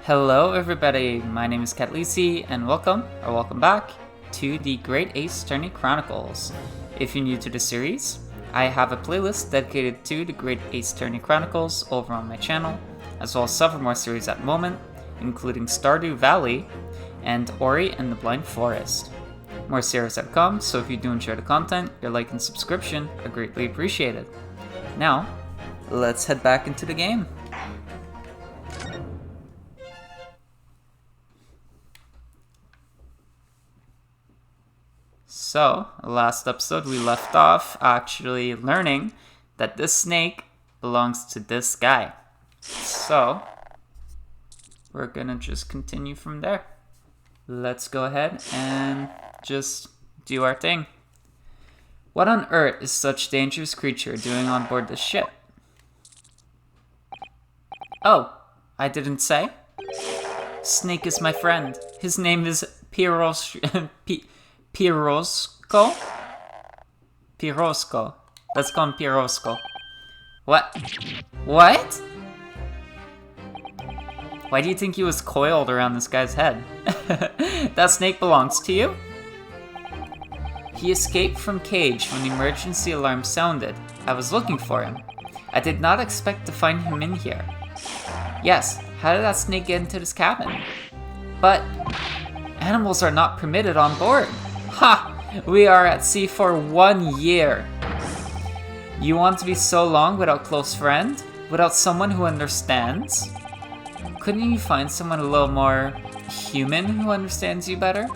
Hello everybody, my name is Khatleesi and welcome back to the Great Ace Attorney Chronicles. If you're new to the series, I have a playlist dedicated to the Great Ace Attorney Chronicles over on my channel, as well as several more series at the moment, including Stardew Valley and Ori and the Blind Forest. More series have come, so if you do enjoy the content, your like and subscription are greatly appreciated. Now, let's head back into the game. So, last episode we left off actually learning that this snake belongs to this guy. So, we're gonna just continue from there. Let's go ahead and just do our thing. What on earth is such dangerous creature doing on board this ship? Oh, I didn't say? Snake is my friend. His name is Pirosco? Pirosco. Let's call him Pirosco. What? What? Why do you think he was coiled around this guy's head? That snake belongs to you? He escaped from cage when the emergency alarm sounded. I was looking for him. I did not expect to find him in here. Yes, how did that snake get into this cabin? But animals are not permitted on board. Ha! We are at sea for 1 year. You want to be so long without close friend? Without someone who understands? Couldn't you find someone a little more human who understands you better?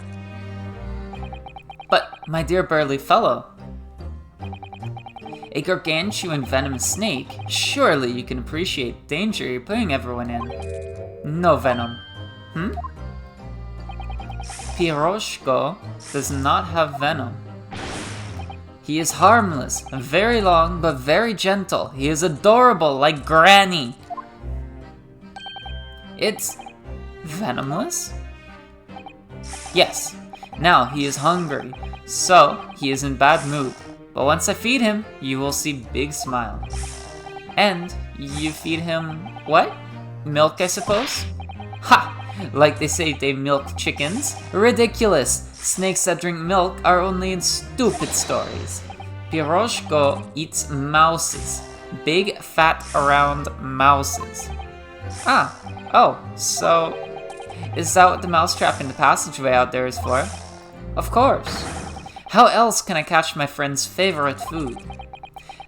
But, my dear burly fellow, a gargantuan venomous snake, surely you can appreciate the danger you're putting everyone in. No venom. Pirosco does not have venom. He is harmless, very long but very gentle. He is adorable like Granny. It's venomless? Yes. Now he is hungry, so he is in bad mood. But once I feed him, you will see big smile. And you feed him what? Milk, I suppose? Ha! Like they say they milk chickens? Ridiculous! Snakes that drink milk are only in stupid stories. Pirosco eats mouses. Big, fat, round mouses. So is that what the mousetrap in the passageway out there is for? Of course. How else can I catch my friend's favorite food?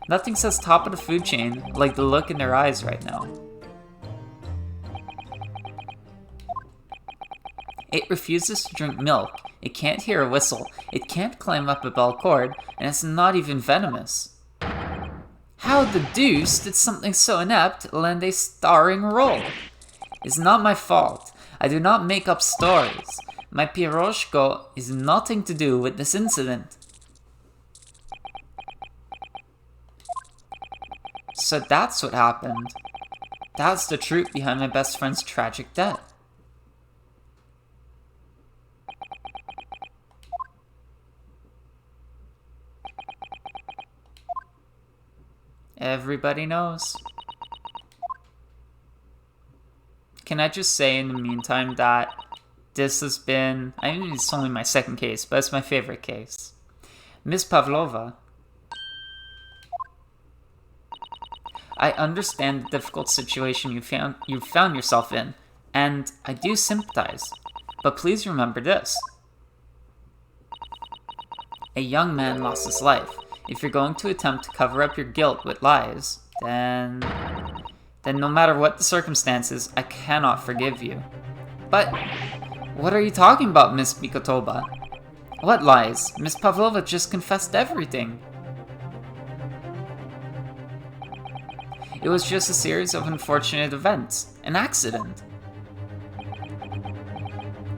Nothing says top of the food chain like the look in their eyes right now. It refuses to drink milk, it can't hear a whistle, it can't climb up a bell cord, and it's not even venomous. How the deuce did something so inept land a starring role? It's not my fault. I do not make up stories. My Pirosco is nothing to do with this incident. So that's what happened. That's the truth behind my best friend's tragic death. Everybody knows. Can I just say in the meantime that this has been, I mean it's only my second case, but it's my favorite case. Miss Pavlova. I understand the difficult situation you found yourself in, and I do sympathize. But please remember this. A young man lost his life. If you're going to attempt to cover up your guilt with lies, then no matter what the circumstances, I cannot forgive you. But what are you talking about, Miss Mikotoba? What lies? Miss Pavlova just confessed everything. It was just a series of unfortunate events. An accident.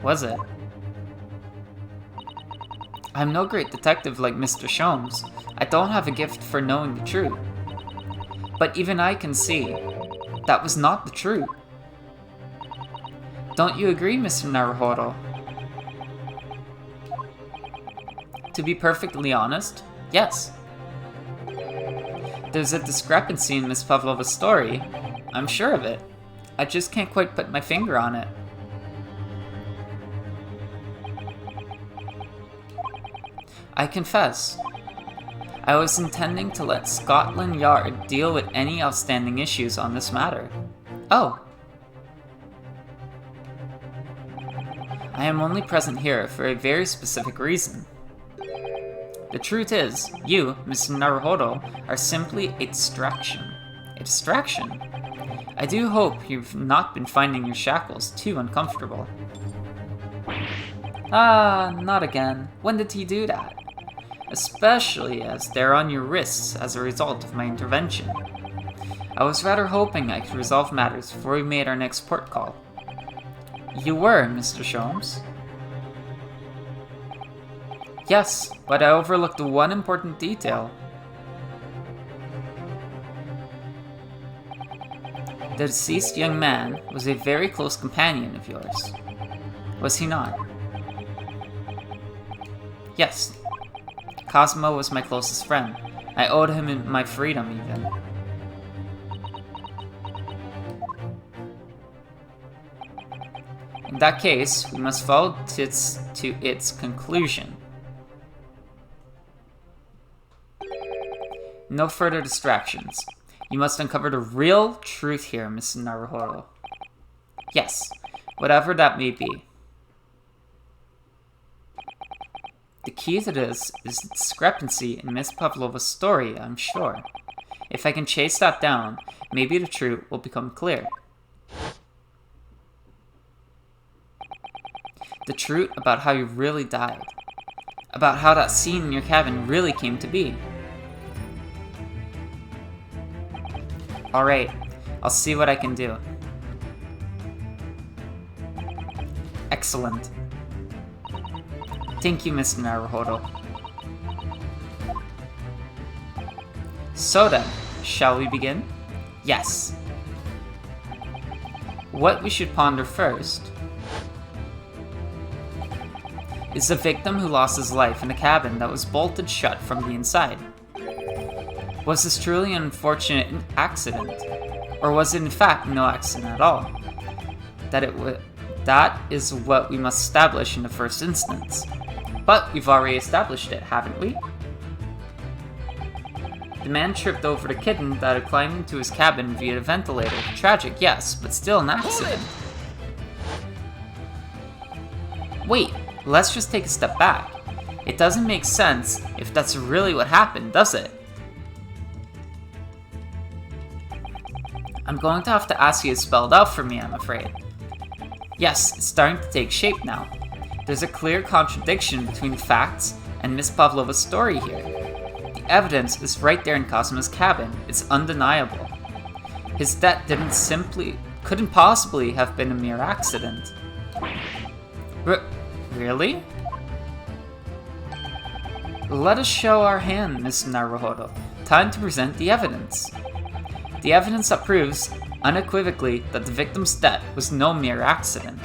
Was it? I'm no great detective like Mr. Sholmes. I don't have a gift for knowing the truth. But even I can see that was not the truth. Don't you agree, Mr. Naruhodo? To be perfectly honest, yes. There's a discrepancy in Miss Pavlova's story. I'm sure of it. I just can't quite put my finger on it. I confess, I was intending to let Scotland Yard deal with any outstanding issues on this matter. Oh. I am only present here for a very specific reason. The truth is, you, Mr. Naruhodo, are simply a distraction. A distraction? I do hope you've not been finding your shackles too uncomfortable. Ah, not again. When did he do that? Especially as they're on your wrists as a result of my intervention. I was rather hoping I could resolve matters before we made our next port call. You were, Mr. Sholmes? Yes, but I overlooked one important detail. The deceased young man was a very close companion of yours. Was he not? Yes. Cosmo was my closest friend. I owed him my freedom, even. In that case, we must follow to its conclusion. No further distractions. You must uncover the real truth here, Mr. Naruhodo. Yes, whatever that may be. The key to this is the discrepancy in Miss Pavlova's story, I'm sure. If I can chase that down, maybe the truth will become clear. The truth about how you really died. About how that scene in your cabin really came to be. Alright, I'll see what I can do. Excellent. Thank you, Mr. Naruhodo. So then, shall we begin? Yes. What we should ponder first is the victim who lost his life in a cabin that was bolted shut from the inside. Was this truly an unfortunate accident? Or was it in fact no accident at all? That is what we must establish in the first instance. But we've already established it, haven't we? The man tripped over the kitten that had climbed into his cabin via the ventilator. Tragic, yes, but still an accident. Wait, let's just take a step back. It doesn't make sense if that's really what happened, does it? I'm going to have to ask you to spell it out for me, I'm afraid. Yes, it's starting to take shape now. There's a clear contradiction between the facts and Miss Pavlova's story here. The evidence is right there in Cosmo's cabin. It's undeniable. His death couldn't possibly have been a mere accident. Really? Let us show our hand, Miss Naruhodo. Time to present the evidence. The evidence that proves, unequivocally, that the victim's death was no mere accident.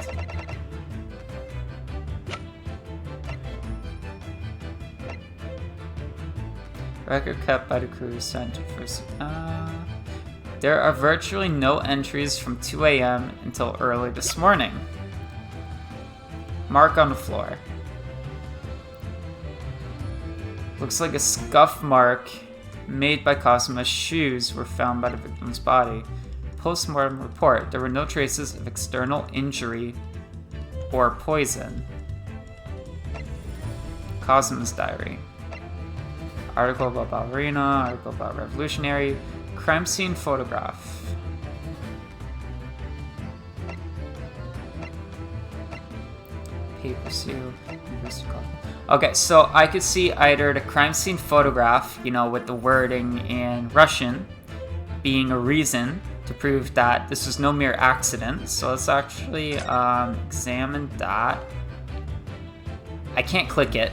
Record kept by the crew sent first. There are virtually no entries from 2 a.m. until early this morning. Mark on the floor. Looks like a scuff mark made by Cosmo's shoes were found by the victim's body. Post-mortem report, there were no traces of external injury or poison. Cosmo's diary. Article about ballerina, article about revolutionary, crime scene photograph. Paper seal, university copy. Okay, so I could see either the crime scene photograph, you know, with the wording in Russian, being a reason to prove that this was no mere accident. So let's actually examine that. I can't click it.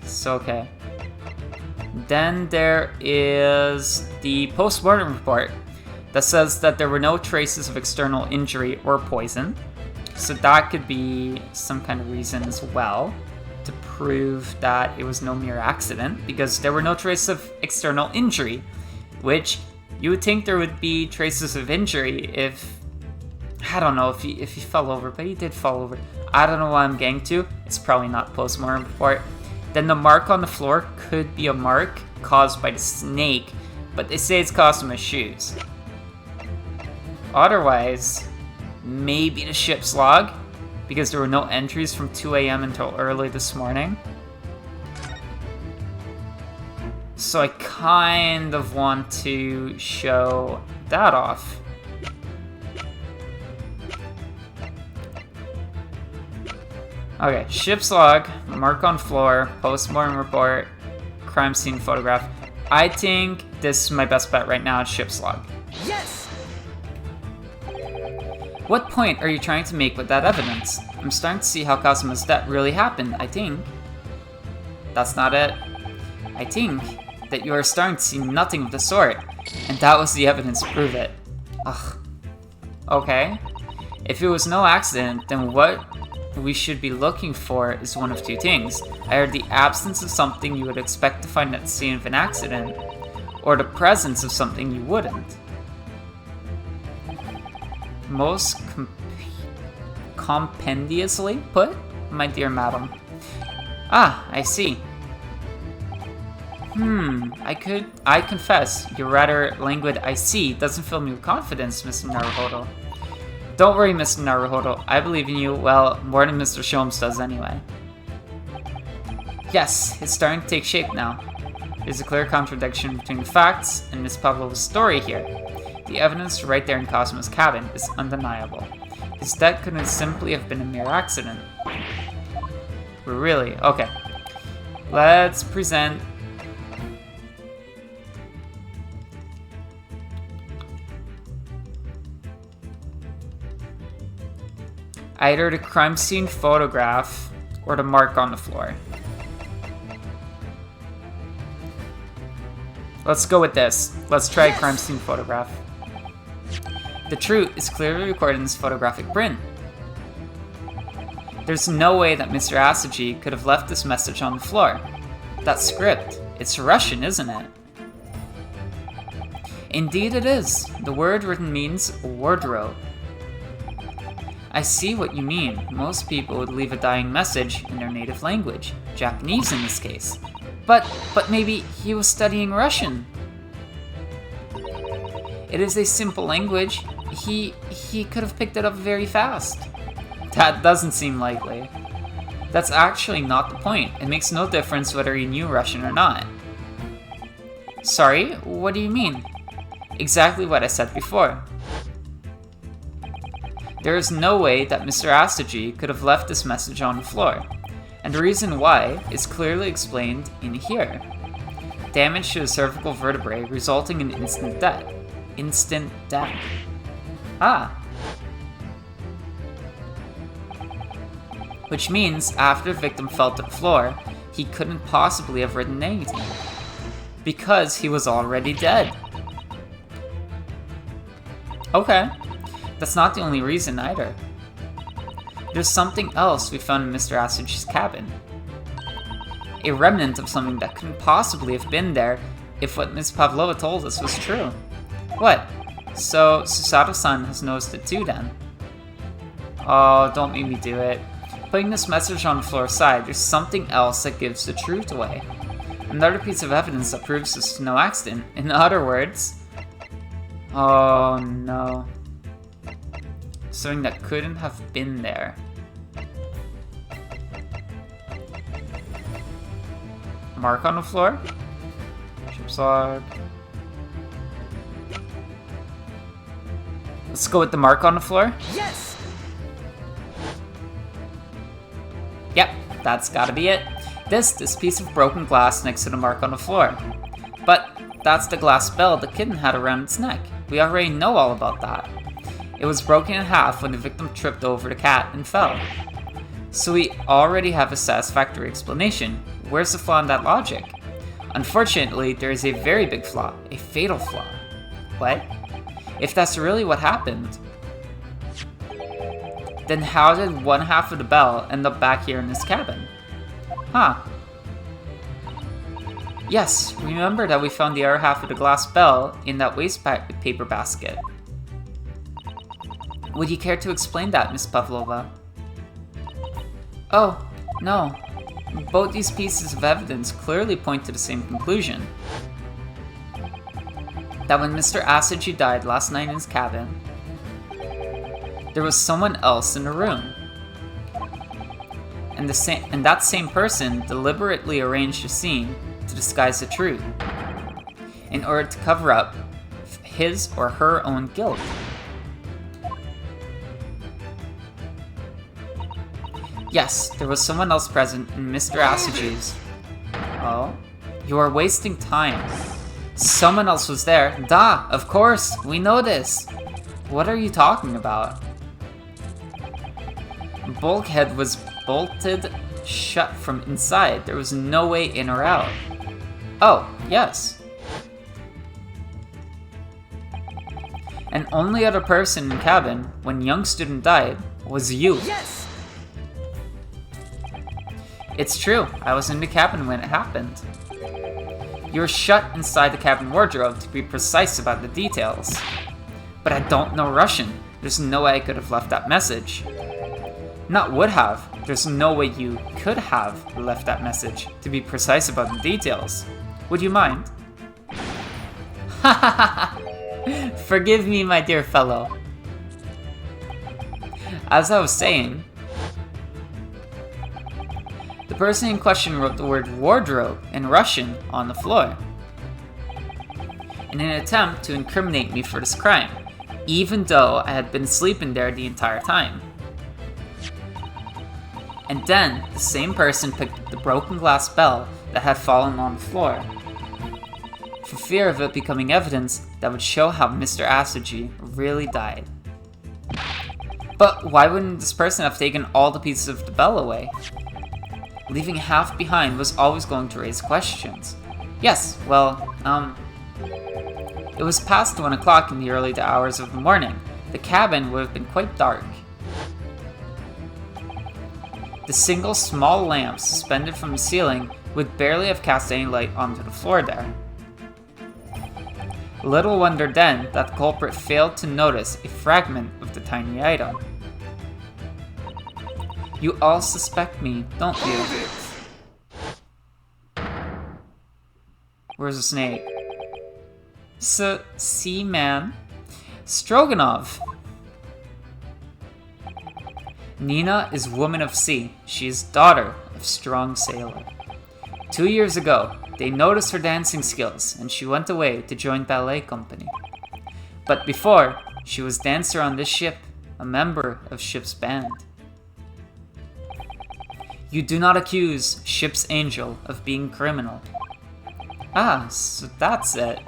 So, okay. Then there is the post-mortem report that says that there were no traces of external injury or poison. So that could be some kind of reason as well to prove that it was no mere accident, because there were no traces of external injury, which you would think there would be traces of injury if I don't know if he fell over, but he did fall over. I don't know what I'm getting to. It's probably not post-mortem report. Then the mark on the floor could be a mark caused by the snake, but they say it's caused from his shoes. Otherwise, maybe the ship's log, because there were no entries from 2 a.m. until early this morning. So I kind of want to show that off. Okay, ship's log, mark on floor, post-mortem report, crime scene photograph. I think this is my best bet right now, ship's log. Yes! What point are you trying to make with that evidence? I'm starting to see how Kazuma's death really happened, I think. That's not it. I think that you are starting to see nothing of the sort, and that was the evidence to prove it. Ugh. Okay. If it was no accident, then what we should be looking for is one of two things. Either the absence of something you would expect to find at the scene of an accident, or the presence of something you wouldn't. Most compendiously put, my dear madam. Ah, I see. I confess, your rather languid "I see" doesn't fill me with confidence, Mr. Naruhodo. Don't worry, Mr. Naruhodo, I believe in you, well, more than Mr. Sholmes does anyway. Yes, it's starting to take shape now. There's a clear contradiction between the facts and Miss Pavlova's story here. The evidence right there in Kazuma's cabin is undeniable. His death couldn't simply have been a mere accident. Really? Okay. Let's present... either the crime scene photograph or the mark on the floor. Let's go with this. Let's try a crime scene photograph. The truth is clearly recorded in this photographic print. There's no way that Mr. Asaji could have left this message on the floor. That script, it's Russian, isn't it? Indeed it is. The word written means wardrobe. I see what you mean. Most people would leave a dying message in their native language, Japanese in this case. But maybe he was studying Russian. It is a simple language. He could have picked it up very fast. That doesn't seem likely. That's actually not the point. It makes no difference whether he knew Russian or not. Sorry, what do you mean? Exactly what I said before. There is no way that Mr. Asaji could have left this message on the floor, and the reason why is clearly explained in here. Damage to the cervical vertebrae resulting in instant death. Instant death. Ah. Which means after the victim fell to the floor, he couldn't possibly have written anything, because he was already dead. Okay. That's not the only reason either. There's something else we found in Mr. Asaji's cabin. A remnant of something that couldn't possibly have been there if what Miss Pavlova told us was true. What? So, Susato-san has noticed it too then? Oh, don't make me do it. Putting this message on the floor aside, there's something else that gives the truth away. Another piece of evidence that proves this is no accident. In other words... oh no. Something that couldn't have been there. Mark on the floor? Ship's log. Let's go with the mark on the floor. Yes! Yep, that's gotta be it. This piece of broken glass next to the mark on the floor. But that's the glass bell the kitten had around its neck. We already know all about that. It was broken in half when the victim tripped over the cat and fell. So we already have a satisfactory explanation. Where's the flaw in that logic? Unfortunately, there is a very big flaw, a fatal flaw. What? If that's really what happened, then how did one half of the bell end up back here in this cabin? Huh. Yes, remember that we found the other half of the glass bell in that waste paper basket. Would you care to explain that, Miss Pavlova? Oh, no. Both these pieces of evidence clearly point to the same conclusion. That when Mr. Asaji died last night in his cabin, there was someone else in the room. And that same person deliberately arranged the scene to disguise the truth, in order to cover up his or her own guilt. Yes, there was someone else present in Mr. Asaji's. Oh? You are wasting time. Someone else was there. Da, of course, we know this. What are you talking about? Bulkhead was bolted shut from inside. There was no way in or out. Oh, yes. And only other person in the cabin when young student died was you. Yes! It's true, I was in the cabin when it happened. You were shut inside the cabin wardrobe to be precise about the details. But I don't know Russian. There's no way I could have left that message. Not would have. There's no way you could have left that message to be precise about the details. Would you mind? Forgive me, my dear fellow. As I was saying, the person in question wrote the word wardrobe in Russian on the floor in an attempt to incriminate me for this crime, even though I had been sleeping there the entire time. And then, the same person picked up the broken glass bell that had fallen on the floor, for fear of it becoming evidence that would show how Mr. Asaji really died. But why wouldn't this person have taken all the pieces of the bell away? Leaving half behind was always going to raise questions. Yes, well, it was past 1 o'clock in the early hours of the morning. The cabin would have been quite dark. The single small lamp suspended from the ceiling would barely have cast any light onto the floor there. Little wonder then that the culprit failed to notice a fragment of the tiny item. You all suspect me, don't you? Where's the snake? See, man. Stroganoff. Nina is woman of sea. She is daughter of strong sailor. 2 years ago, they noticed her dancing skills and she went away to join ballet company. But before, she was dancer on this ship, a member of ship's band. You do not accuse ship's angel of being criminal. Ah, so that's it.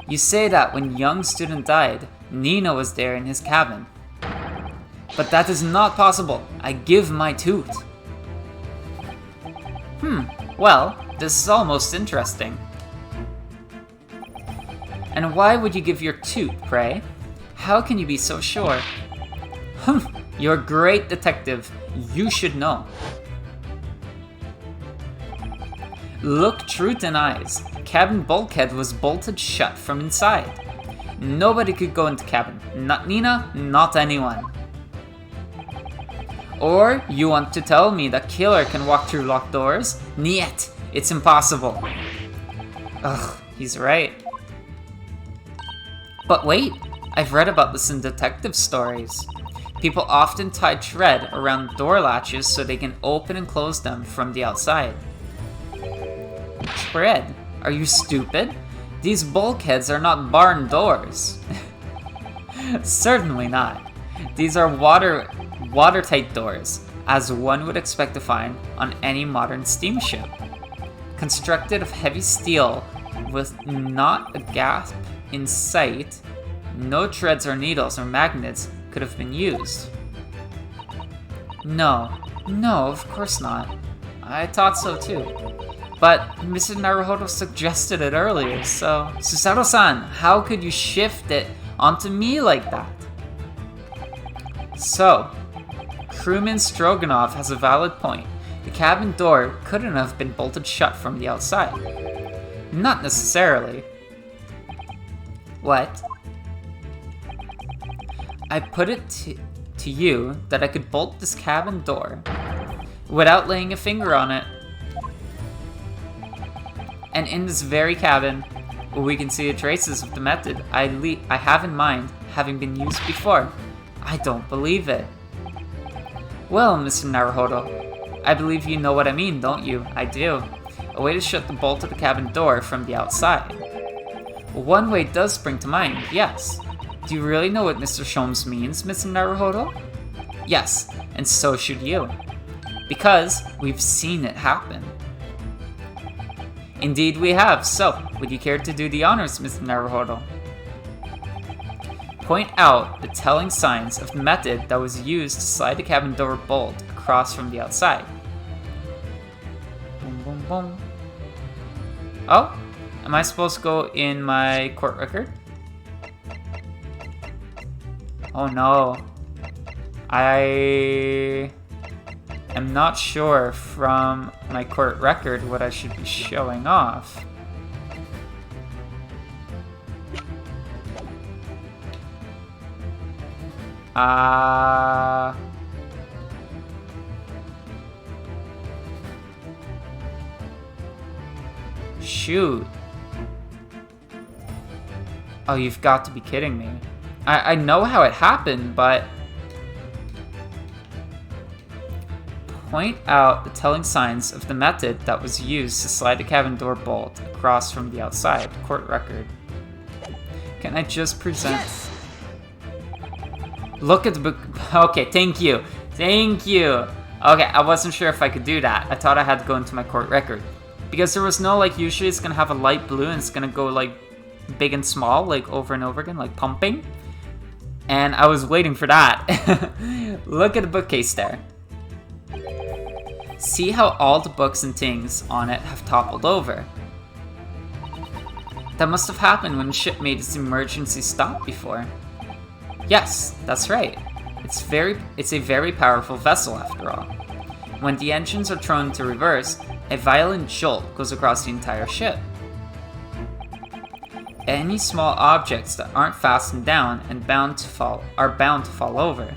You say that when young student died, Nina was there in his cabin. But that is not possible. I give my tooth. Well, this is almost interesting. And why would you give your tooth, pray? How can you be so sure? You're a great detective. You should know. Look truth in eyes. Cabin bulkhead was bolted shut from inside. Nobody could go into cabin. Not Nina, not anyone. Or you want to tell me that killer can walk through locked doors? Niet, it's impossible. Ugh, he's right. But wait, I've read about this in detective stories. People often tie thread around door latches so they can open and close them from the outside. Thread? Are you stupid? These bulkheads are not barn doors. Certainly not. These are watertight doors, as one would expect to find on any modern steamship. Constructed of heavy steel with not a gap in sight, no threads or needles or magnets could have been used. No, of course not. I thought so too. But Mr. Naruhodo suggested it earlier, so... Susato-san, how could you shift it onto me like that? So, crewman Stroganoff has a valid point. The cabin door couldn't have been bolted shut from the outside. Not necessarily. What? I put it to you that I could bolt this cabin door without laying a finger on it. And in this very cabin, we can see the traces of the method I have in mind having been used before. I don't believe it. Well, Mr. Naruhodo, I believe you know what I mean, don't you? I do. A way to shut the bolt of the cabin door from the outside. One way does spring to mind, yes. Do you really know what Mr. Sholmes means, Mr. Naruhodo? Yes, and so should you. Because we've seen it happen. Indeed we have, so would you care to do the honors, Mr. Naruhodo? Point out the telling signs of the method that was used to slide the cabin door bolt across from the outside. Boom, boom, boom. Oh, am I supposed to go in my court record? Oh no. I am not sure from my court record what I should be showing off. Shoot. Oh, you've got to be kidding me. I know how it happened, but... Point out the telling signs of the method that was used to slide the cabin door bolt across from the outside. Court record. Can I just present... Yes. Look at the book. Okay, thank you. Thank you. Okay, I wasn't sure if I could do that. I thought I had to go into my court record. Because there was no, like, usually it's gonna have a light blue and it's gonna go, like, big and small, like, over and over again, like pumping. And I was waiting for that. Look at the bookcase there. See how all the books and things on it have toppled over. That must have happened when the ship made its emergency stop before. Yes, that's right. It's a very powerful vessel after all. When the engines are thrown into reverse, a violent jolt goes across the entire ship. Any small objects that aren't fastened down and are bound to fall over.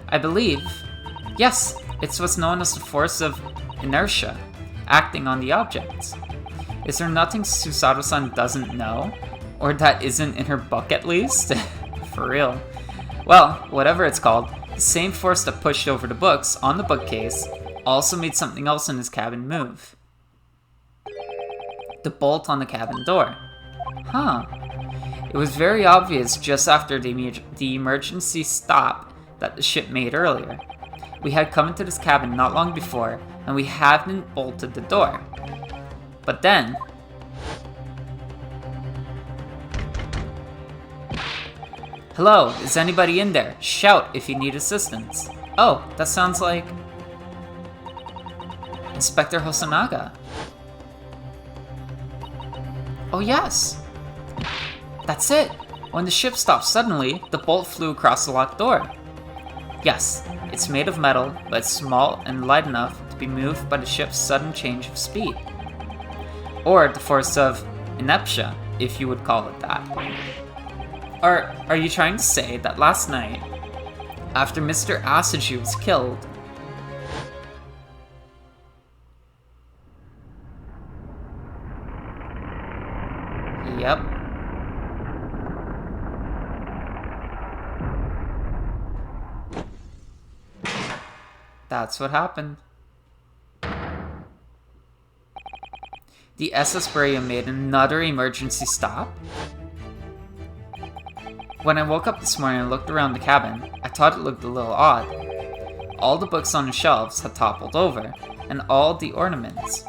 I believe, yes, it's what's known as the force of inertia, acting on the objects. Is there nothing Susato-san doesn't know? Or that isn't in her book at least? For real. Well, whatever it's called, the same force that pushed over the books on the bookcase also made something else in his cabin move. The bolt on the cabin door. Huh. It was very obvious just after the emergency stop that the ship made earlier. We had come into this cabin not long before, and we hadn't bolted the door. But then... Hello, is anybody in there? Shout if you need assistance. Oh, that sounds like... Inspector Hosonaga. Oh yes! That's it! When the ship stopped suddenly, the bolt flew across the locked door. Yes, it's made of metal, but it's small and light enough to be moved by the ship's sudden change of speed. Or the force of inertia, if you would call it that. Are you trying to say that last night, after Mr. Asaji was killed, Yep. That's what happened. The SS Brea made another emergency stop? When I woke up this morning and looked around the cabin, I thought it looked a little odd. All the books on the shelves had toppled over, and all the ornaments.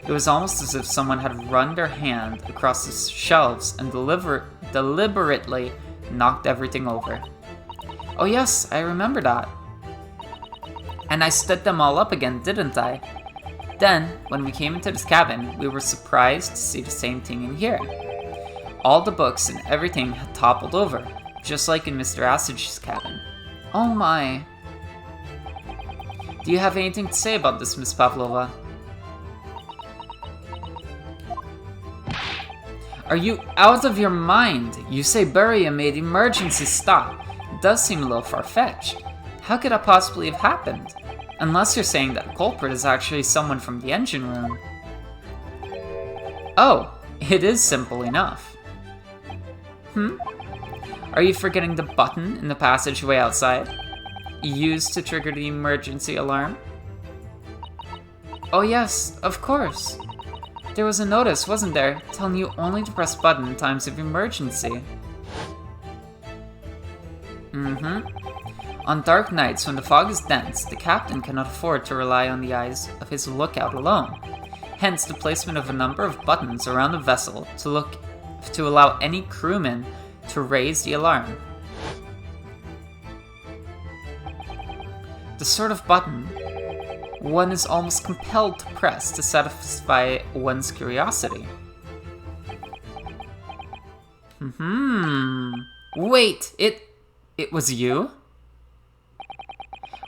It was almost as if someone had run their hand across the shelves and deliberately knocked everything over. Oh yes, I remember that. And I stood them all up again, didn't I? Then, when we came into this cabin, we were surprised to see the same thing in here. All the books and everything had toppled over, just like in Mr. Asaji's cabin. Oh my. Do you have anything to say about this, Miss Pavlova? Are you out of your mind? You say Buria made emergency stop. It does seem a little far-fetched. How could that possibly have happened? Unless you're saying that the culprit is actually someone from the engine room. Oh, it is simple enough. Are you forgetting the button in the passageway outside? Used to trigger the emergency alarm? Oh yes, of course. There was a notice, wasn't there, telling you only to press button in times of emergency. On dark nights when the fog is dense, the captain cannot afford to rely on the eyes of his lookout alone. Hence the placement of a number of buttons around the vessel to allow any crewman to raise the alarm. The sort of button one is almost compelled to press to satisfy one's curiosity. Wait, it was you?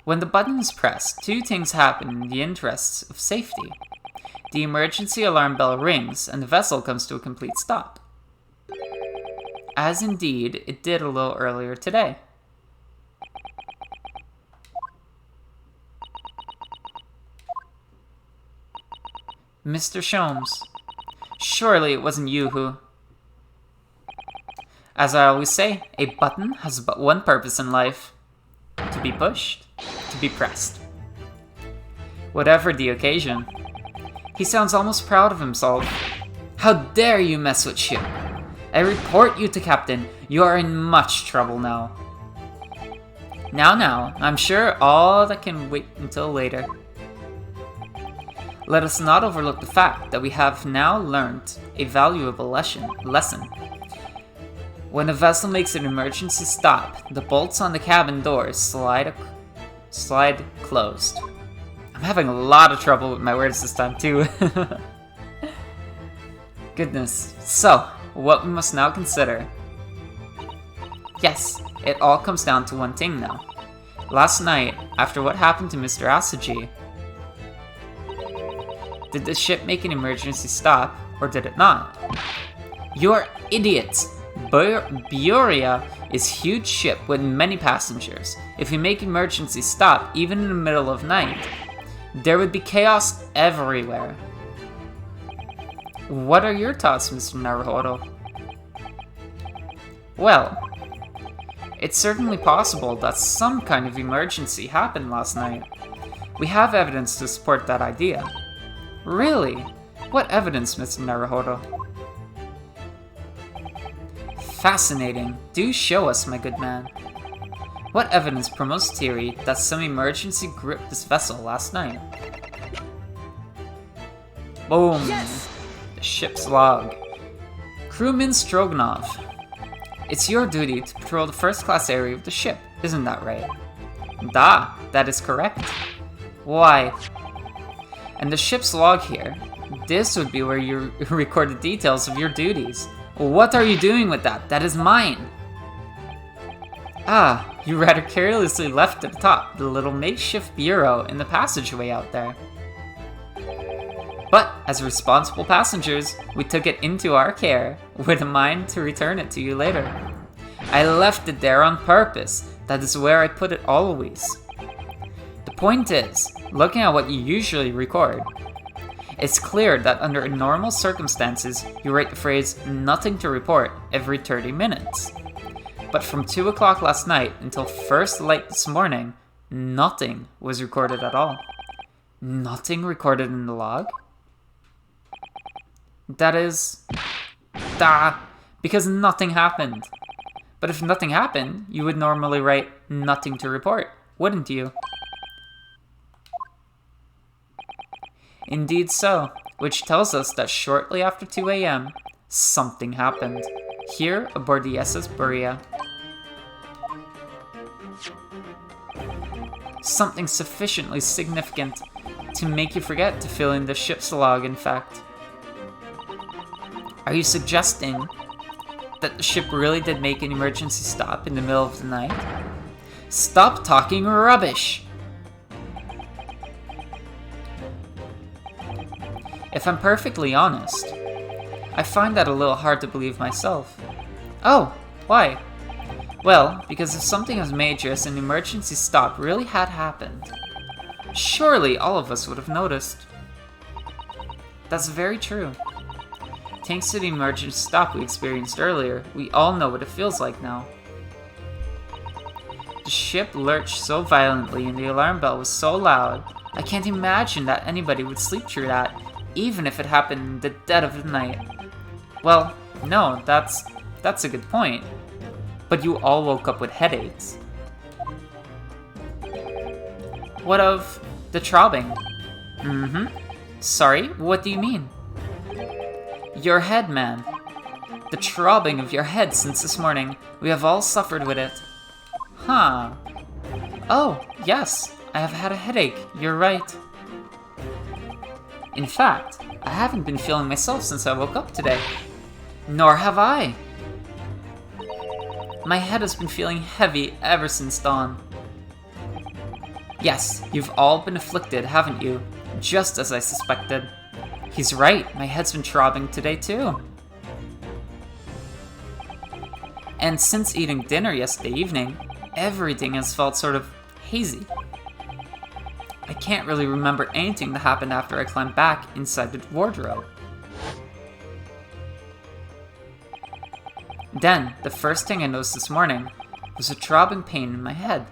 When the button is pressed, two things happen in the interests of safety. The emergency alarm bell rings, and the vessel comes to a complete stop. As indeed it did a little earlier today. Mr. Sholmes, surely it wasn't you who... As I always say, a button has but one purpose in life. To be pushed, to be pressed. Whatever the occasion. He sounds almost proud of himself. How dare you mess with ship? I report you to Captain. You are in much trouble now. Now, I'm sure all that can wait until later. Let us not overlook the fact that we have now learned a valuable lesson. When a vessel makes an emergency stop, the bolts on the cabin doors slide closed. I'm having a lot of trouble with my words this time too. Goodness. So, what we must now consider. Yes, it all comes down to one thing now. Last night, after what happened to Mr. Asaji, did the ship make an emergency stop, or did it not? You are idiots! Buria is a huge ship with many passengers. If we make emergency stop, even in the middle of night, there would be chaos everywhere. What are your thoughts, Mr. Naruhodo? Well, it's certainly possible that some kind of emergency happened last night. We have evidence to support that idea. Really? What evidence, Mr. Naruhodo? Fascinating. Do show us, my good man. What evidence promotes the theory that some emergency gripped this vessel last night? Boom! Yes! The ship's log. Crewman Stroganov. It's your duty to patrol the first-class area of the ship, isn't that right? That is correct. Why? And the ship's log here. This would be where you record the details of your duties. What are you doing with that? That is mine! Ah, you rather carelessly left at the top the little makeshift bureau in the passageway out there. But, as responsible passengers, we took it into our care, with a mind to return it to you later. I left it there on purpose. That is where I put it always. The point is, looking at what you usually record, it's clear that under normal circumstances, you write the phrase, "nothing to report," every 30 minutes. But from 2 o'clock last night until first light this morning, nothing was recorded at all. Nothing recorded in the log? That is... because nothing happened. But if nothing happened, you would normally write, "nothing to report," wouldn't you? Indeed so, which tells us that shortly after 2 a.m., something happened, here aboard the SS Buria. Something sufficiently significant to make you forget to fill in the ship's log, in fact. Are you suggesting that the ship really did make an emergency stop in the middle of the night? Stop talking rubbish! If I'm perfectly honest, I find that a little hard to believe myself. Oh, why? Well, because if something as major as an emergency stop really had happened, surely all of us would have noticed. That's very true. Thanks to the emergency stop we experienced earlier, we all know what it feels like now. The ship lurched so violently and the alarm bell was so loud, I can't imagine that anybody would sleep through that, even if it happened in the dead of the night. Well, no, that's a good point. But you all woke up with headaches. What of the throbbing? Sorry, what do you mean? Your head, man. The throbbing of your head since this morning. We have all suffered with it. Huh. Oh, yes, I have had a headache. You're right. In fact, I haven't been feeling myself since I woke up today. Nor have I. My head has been feeling heavy ever since dawn. Yes, you've all been afflicted, haven't you? Just as I suspected. He's right, my head's been throbbing today too. And since eating dinner yesterday evening, everything has felt sort of hazy. I can't really remember anything that happened after I climbed back inside the wardrobe. Then, the first thing I noticed this morning was a throbbing pain in my head.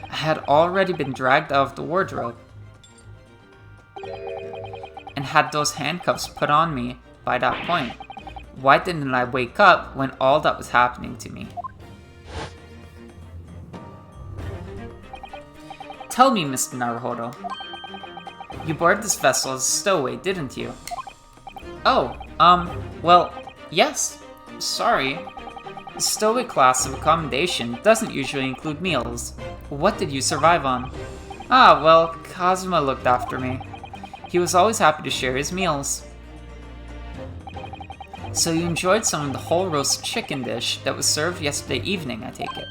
I had already been dragged out of the wardrobe and had those handcuffs put on me by that point. Why didn't I wake up when all that was happening to me? Tell me, Mr. Naruhodo. You boarded this vessel as a stowaway, didn't you? Oh, well, yes. Sorry. The stowaway class of accommodation doesn't usually include meals. What did you survive on? Ah, well, Kazuma looked after me. He was always happy to share his meals. So you enjoyed some of the whole roast chicken dish that was served yesterday evening, I take it?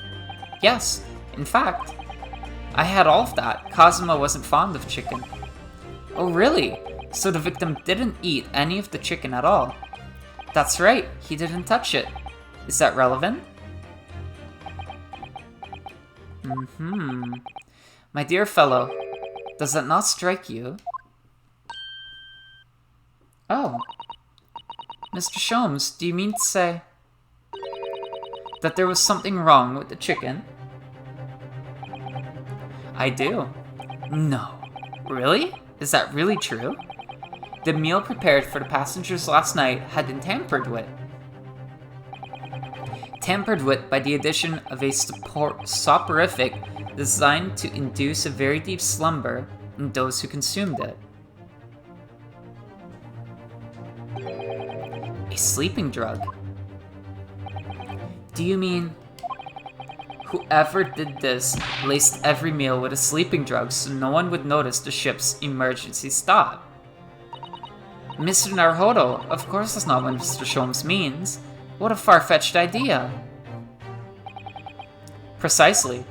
Yes, in fact, I had all of that. Kazuma wasn't fond of chicken. Oh really? So the victim didn't eat any of the chicken at all? That's right, he didn't touch it. Is that relevant? My dear fellow, does that not strike you? Oh. Mr. Sholmes, do you mean to say that there was something wrong with the chicken? I do. No. Really? Is that really true? The meal prepared for the passengers last night had been tampered with. Tampered with by the addition of a soporific designed to induce a very deep slumber in those who consumed it. A sleeping drug? Do you mean whoever did this laced every meal with a sleeping drug so no one would notice the ship's emergency stop? Mr. Naruhodo, of course that's not what Mr. Sholmes means. What a far-fetched idea. Precisely.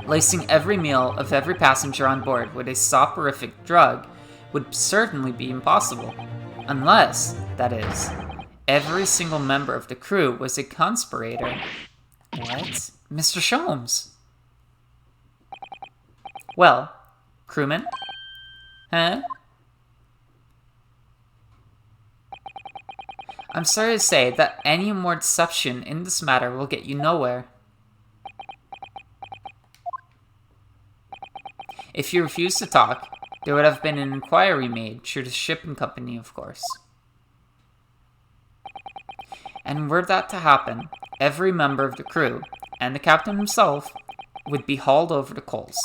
Lacing every meal of every passenger on board with a soporific drug would certainly be impossible. Unless, that is, every single member of the crew was a conspirator. What? Mr. Sholmes? Well, crewman? Huh? I'm sorry to say that any more deception in this matter will get you nowhere. If you refuse to talk, there would have been an inquiry made through the shipping company, of course. And were that to happen, every member of the crew, and the captain himself, would be hauled over the coals.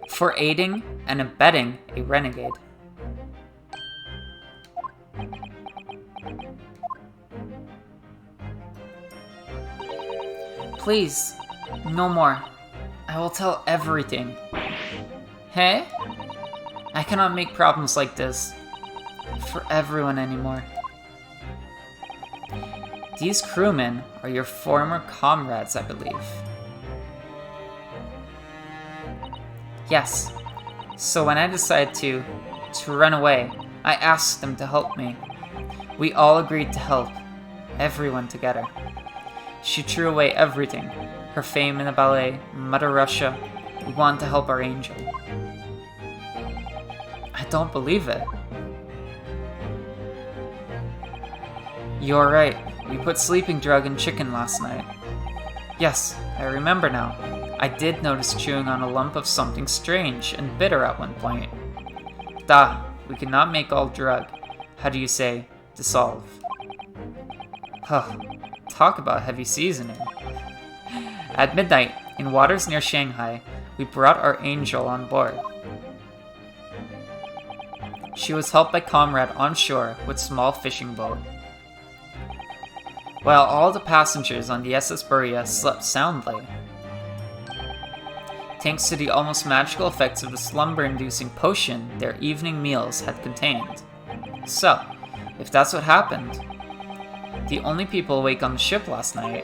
For aiding and abetting a renegade. Please, no more. I will tell everything. Hey? I cannot make problems like this for everyone anymore. These crewmen are your former comrades, I believe. Yes. So when I decided to run away, I asked them to help me. We all agreed to help. Everyone together. She threw away everything. Her fame in the ballet, Mother Russia. We wanted to help our angel. I don't believe it. You're right. We put sleeping drug in chicken last night. Yes, I remember now. I did notice chewing on a lump of something strange and bitter at one point. We cannot make all drug. How do you say, dissolve? Huh. Talk about heavy seasoning. At midnight, in waters near Shanghai, we brought our angel on board. She was helped by comrade on shore with small fishing boat. While all the passengers on the SS Berea slept soundly, thanks to the almost magical effects of the slumber-inducing potion their evening meals had contained. So, if that's what happened, the only people awake on the ship last night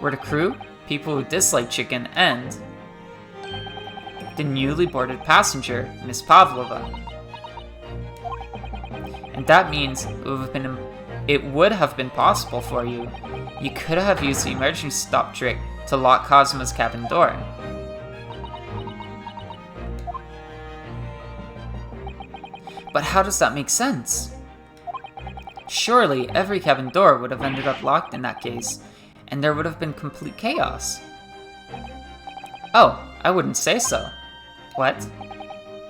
were the crew, people who disliked chicken, and the newly boarded passenger, Miss Pavlova. And that means it would have been possible for you. You could have used the emergency stop trick to lock Cosmo's cabin door. But how does that make sense? Surely every cabin door would have ended up locked in that case, and there would have been complete chaos. Oh, I wouldn't say so. What?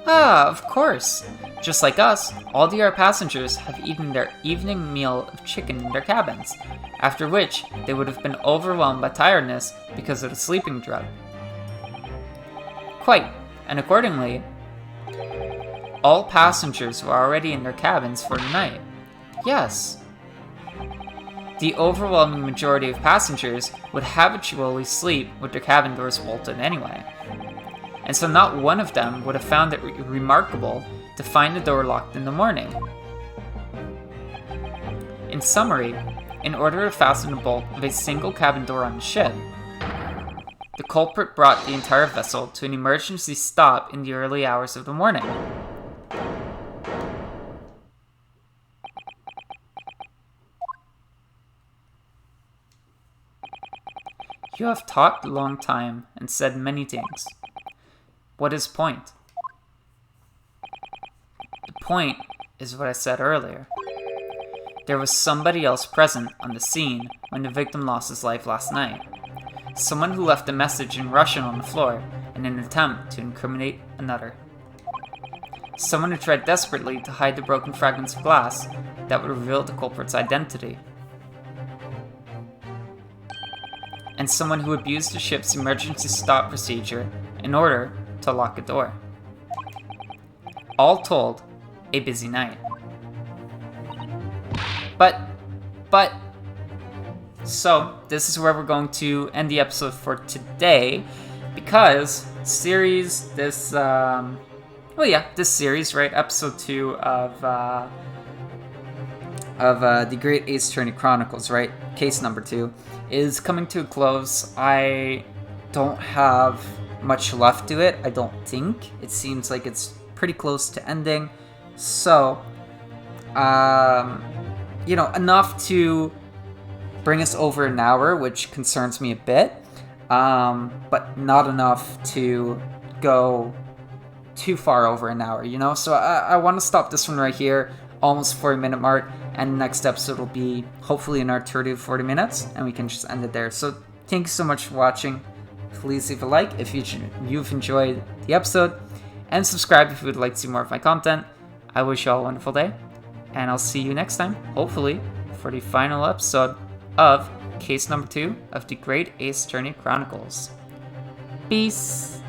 Of course. Just like us, all the other passengers have eaten their evening meal of chicken in their cabins, after which they would have been overwhelmed by tiredness because of the sleeping drug. Quite, and accordingly, all passengers were already in their cabins for the night. Yes. The overwhelming majority of passengers would habitually sleep with their cabin doors bolted anyway. And so not one of them would have found it remarkable to find the door locked in the morning. In summary, in order to fasten the bolt of a single cabin door on the ship, the culprit brought the entire vessel to an emergency stop in the early hours of the morning. You have talked a long time and said many things. What is point? The point is what I said earlier. There was somebody else present on the scene when the victim lost his life last night. Someone who left a message in Russian on the floor in an attempt to incriminate another. Someone who tried desperately to hide the broken fragments of glass that would reveal the culprit's identity. And someone who abused the ship's emergency stop procedure in order to lock a door. All told, a busy night. So, this is where we're going to end the episode for today, because this series, right, episode 2 of the Great Ace Attorney Chronicles, right, case number 2, is coming to a close. I don't have much left to it, I don't think. It seems like it's pretty close to ending. So, enough to bring us over an hour, which concerns me a bit, but not enough to go too far over an hour, So I want to stop this one right here, almost 40-minute mark, and the next episode will be hopefully in our 30 to 40 minutes, and we can just end it there. So thank you so much for watching. Please leave a like if you've enjoyed the episode, and subscribe if you would like to see more of my content. I wish you all a wonderful day, and I'll see you next time, hopefully, for the final episode of case number 2 of the Great Ace Attorney Chronicles. Peace!